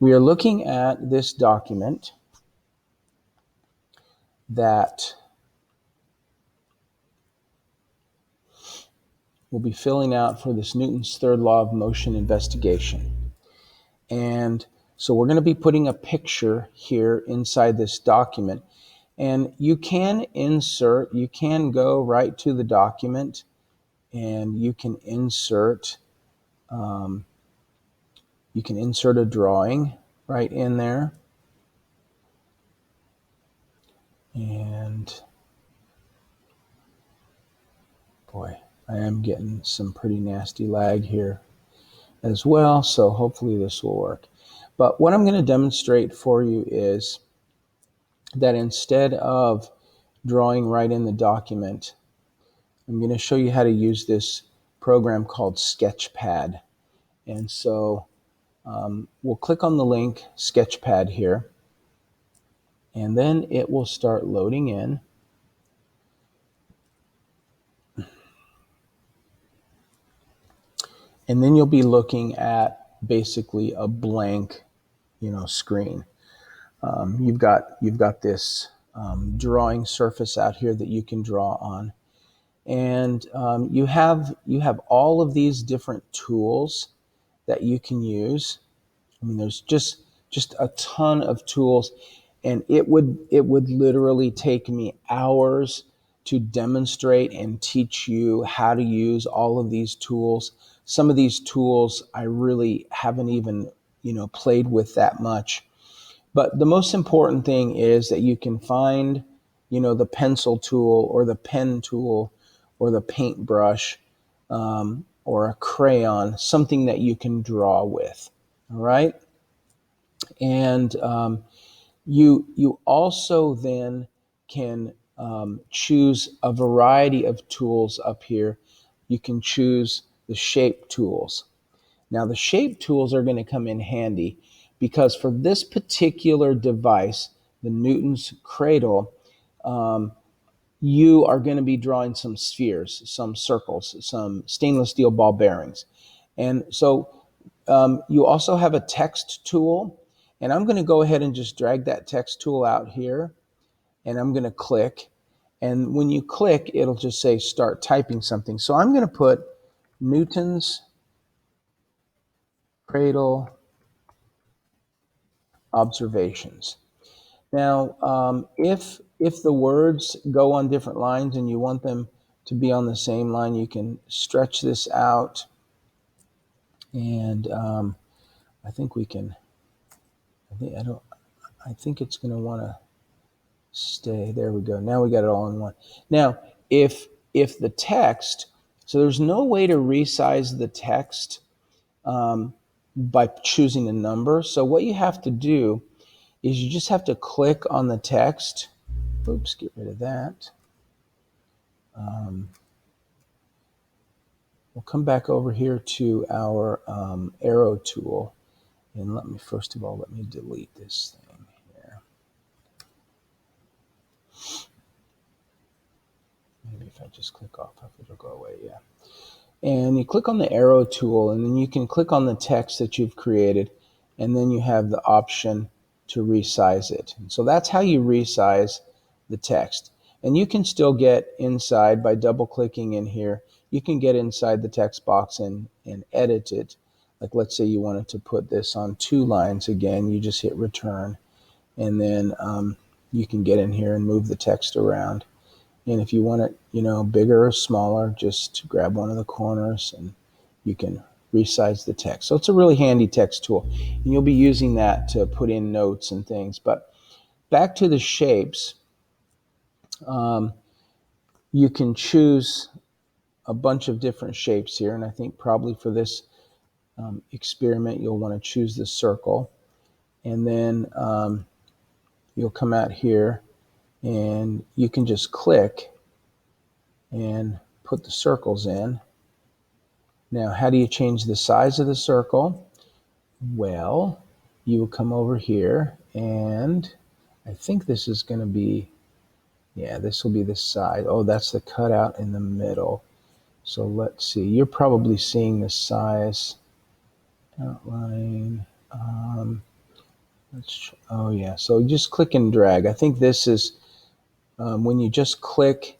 We are looking at this document that we'll be filling out for this Newton's third law of motion investigation. And so we're going to be putting a picture here inside this document. And you can insert, you can go right to the document and you can insert a drawing right in there. And boy, I am getting some pretty nasty lag here as well, so hopefully this will work. But what I'm going to demonstrate for you is that instead of drawing right in the document, I'm going to show you how to use this program called Sketchpad. And so we'll click on the link Sketchpad here, and then it will start loading in. And then you'll be looking at basically a blank, screen. You've got this drawing surface out here that you can draw on, and you have all of these different tools that you can use. I mean, there's just a ton of tools, and it would literally take me hours to demonstrate and teach you how to use all of these tools. Some of these tools I really haven't even, played with that much. But the most important thing is that you can find, the pencil tool or the pen tool or the paintbrush or a crayon, something that you can draw with. All right. And you also then can choose a variety of tools up here. You can choose the shape tools. Now the shape tools are going to come in handy because for this particular device, the Newton's cradle, you are going to be drawing some spheres, some circles, some stainless steel ball bearings. And so you also have a text tool, and I'm going to go ahead and just drag that text tool out here, and I'm going to click. And when you click, it'll just say start typing something. So I'm going to put Newton's cradle observations. Now, if the words go on different lines and you want them to be on the same line, you can stretch this out, and I think we can. I think it's going to want to stay. There we go. Now we got it all in one. Now, if the text, so there's no way to resize the text by choosing a number. So what you have to do is you just have to click on the text. Oops, get rid of that. We'll come back over here to our arrow tool, and let me delete this thing here. Maybe if I just click off, it'll go away. Yeah. And you click on the arrow tool, and then you can click on the text that you've created, and then you have the option to resize it. And so that's how you resize the text. And you can still get inside by double clicking in here. You can get inside the text box and edit it. Like let's say you wanted to put this on 2 lines again, you just hit return, and then you can get in here and move the text around. And if you want it, bigger or smaller, just grab one of the corners and you can resize the text. So it's a really handy text tool, and you'll be using that to put in notes and things. But back to the shapes, you can choose a bunch of different shapes here, and I think probably for this experiment you'll want to choose the circle, and then you'll come out here and you can just click and put the circles in. Now, how do you change the size of the circle? Well, you will come over here, and I think this is going to be, yeah, this will be the size. Oh, that's the cutout in the middle. So let's see. You're probably seeing the size outline. Oh yeah, so just click and drag. I think this is when you just click,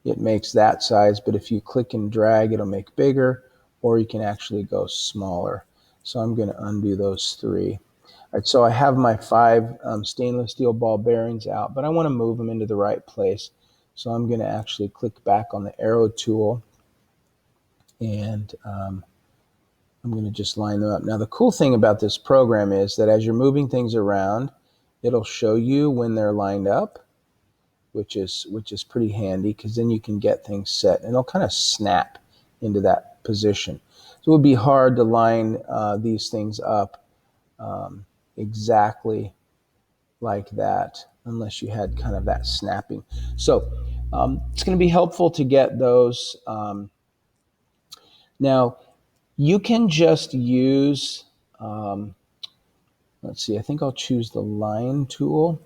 it makes that size, but if you click and drag, it'll make bigger, or you can actually go smaller. So I'm going to undo those three. All right, so I have my 5 stainless steel ball bearings out, but I want to move them into the right place. So I'm going to actually click back on the arrow tool, and I'm going to just line them up. Now the cool thing about this program is that as you're moving things around, it'll show you when they're lined up, which is pretty handy, because then you can get things set and it'll kind of snap into that position. So it would be hard to line these things up exactly like that unless you had kind of that snapping. So it's going to be helpful to get those. Now you can just use, let's see, I think I'll choose the line tool.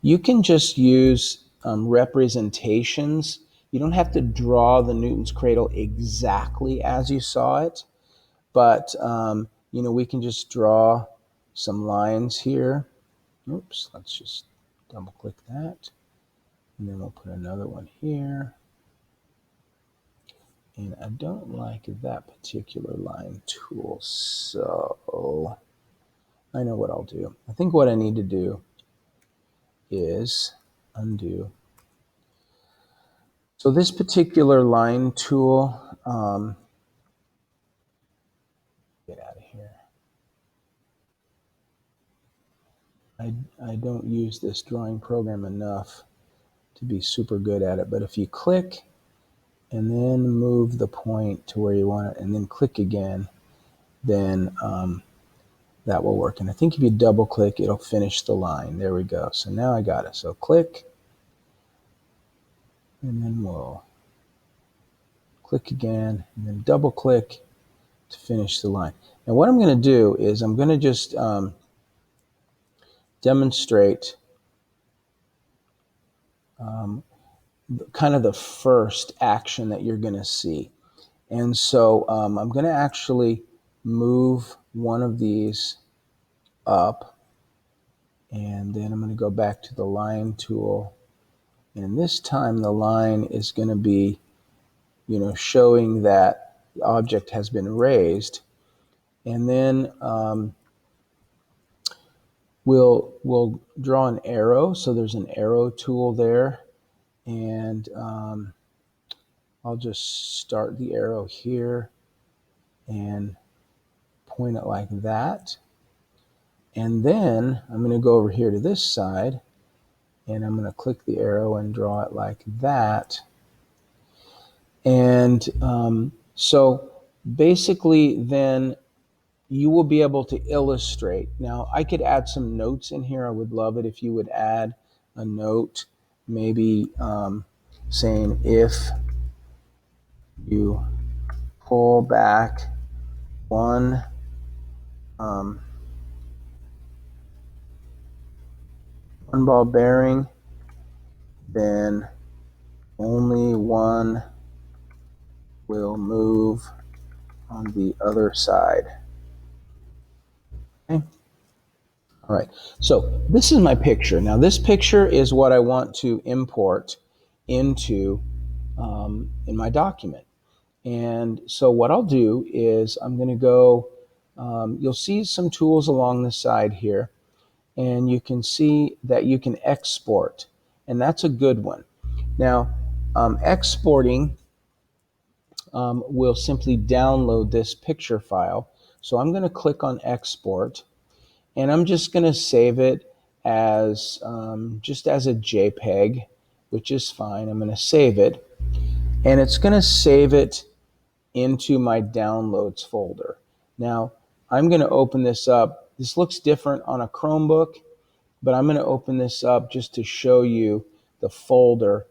You can just use representations. You don't have to draw the Newton's cradle exactly as you saw it, but we can just draw some lines here. Oops, let's just double click that, and then we'll put another one here. And I don't like that particular line tool, so I know what I'll do. I think what I need to do is undo. So this particular line tool, get out of here. I don't use this drawing program enough to be super good at it, but if you click and then move the point to where you want it and then click again, then that will work. And I think if you double click, it'll finish the line. There we go. So now I got it. So click, and then we'll click again, and then double click to finish the line. Now what I'm going to do is I'm going to just demonstrate kind of the first action that you're going to see. And so I'm going to actually move one of these up, and then I'm going to go back to the line tool. And this time the line is going to be, showing that the object has been raised. And then we'll draw an arrow. So there's an arrow tool there. And I'll just start the arrow here and point it like that. And then I'm going to go over here to this side, and I'm going to click the arrow and draw it like that. And so basically then you will be able to illustrate. Now I could add some notes in here. I would love it if you would add a note, maybe saying if you pull back one one ball bearing, then only one will move on the other side. Okay. All right. So this is my picture. Now this picture is what I want to import into in my document. And so what I'll do is I'm going to go, you'll see some tools along the side here, and you can see that you can export, and that's a good one. Now, exporting will simply download this picture file. So I'm going to click on export, and I'm just going to save it as just as a JPEG, which is fine. I'm going to save it, and it's going to save it into my downloads folder. Now, I'm going to open this up. This looks different on a Chromebook, but I'm going to open this up just to show you the folder.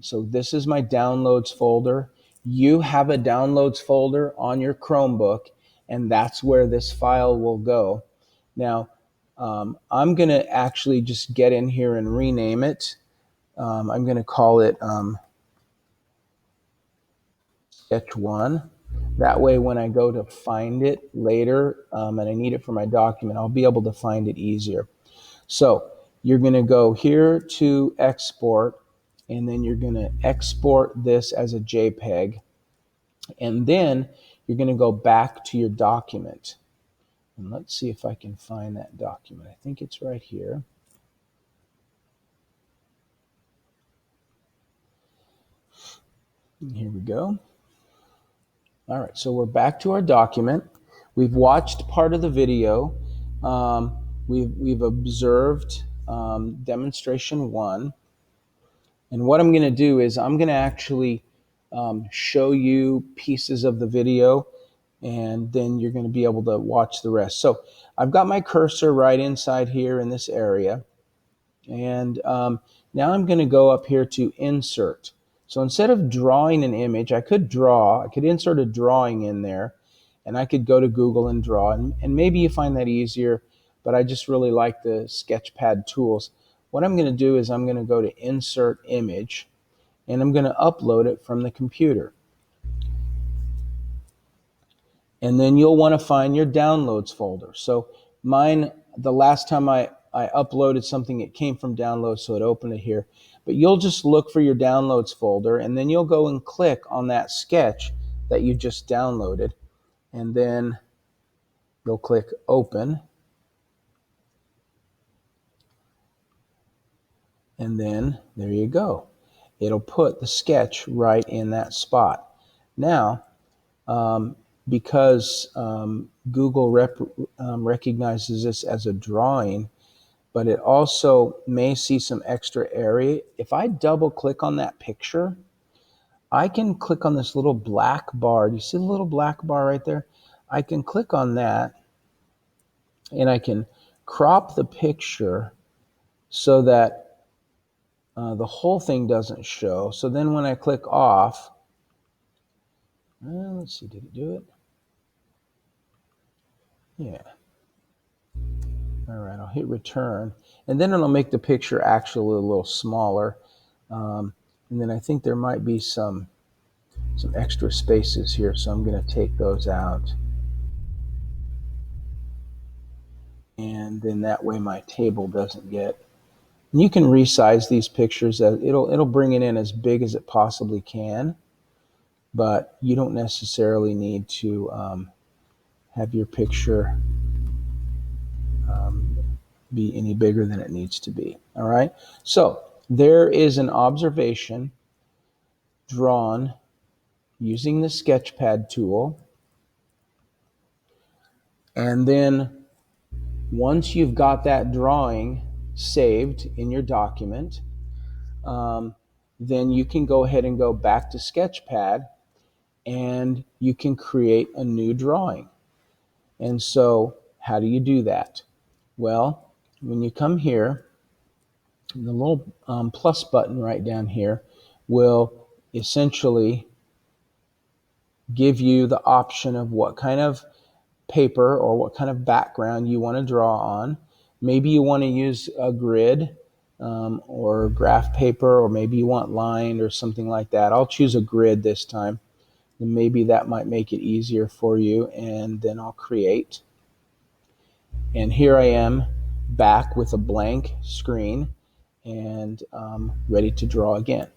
So this is my downloads folder. You have a downloads folder on your Chromebook, and that's where this file will go. Now, I'm going to actually just get in here and rename it. I'm going to call it Sketch 1. That way, when I go to find it later and I need it for my document, I'll be able to find it easier. So you're going to go here to export, and then you're going to export this as a JPEG, and then you're going to go back to your document. And let's see if I can find that document. I think it's right here. And here we go. All right, so we're back to our document. We've watched part of the video. We've observed demonstration 1. And what I'm going to do is I'm going to actually show you pieces of the video, and then you're going to be able to watch the rest. So I've got my cursor right inside here in this area. And now I'm going to go up here to insert. So instead of drawing an image, I could insert a drawing in there, and I could go to Google and draw. And maybe you find that easier, but I just really like the Sketchpad tools. What I'm going to do is I'm going to go to insert image, and I'm going to upload it from the computer. And then you'll want to find your downloads folder. So mine, the last time I uploaded something, it came from downloads, so it opened it here. But you'll just look for your downloads folder, and then you'll go and click on that sketch that you just downloaded, and then you'll click open, and then there you go. It'll put the sketch right in that spot. Now, because Google recognizes this as a drawing, but it also may see some extra area. If I double click on that picture, I can click on this little black bar. Do you see the little black bar right there? I can click on that, and I can crop the picture so that the whole thing doesn't show. So then when I click off, let's see, did it do it? Yeah. All right, I'll hit return, and then it'll make the picture actually a little smaller. And then I think there might be some extra spaces here, so I'm going to take those out. And then that way my table doesn't get. And you can resize these pictures. It'll bring it in as big as it possibly can, but you don't necessarily need to have your picture be any bigger than it needs to be. All right. So there is an observation drawn using the Sketchpad tool, and then once you've got that drawing saved in your document, then you can go ahead and go back to Sketchpad, and you can create a new drawing. And so how do you do that? Well, when you come here, the little plus button right down here will essentially give you the option of what kind of paper or what kind of background you want to draw on. Maybe you want to use a grid or graph paper, or maybe you want lined or something like that. I'll choose a grid this time, and maybe that might make it easier for you. And then I'll create. And here I am back with a blank screen and ready to draw again.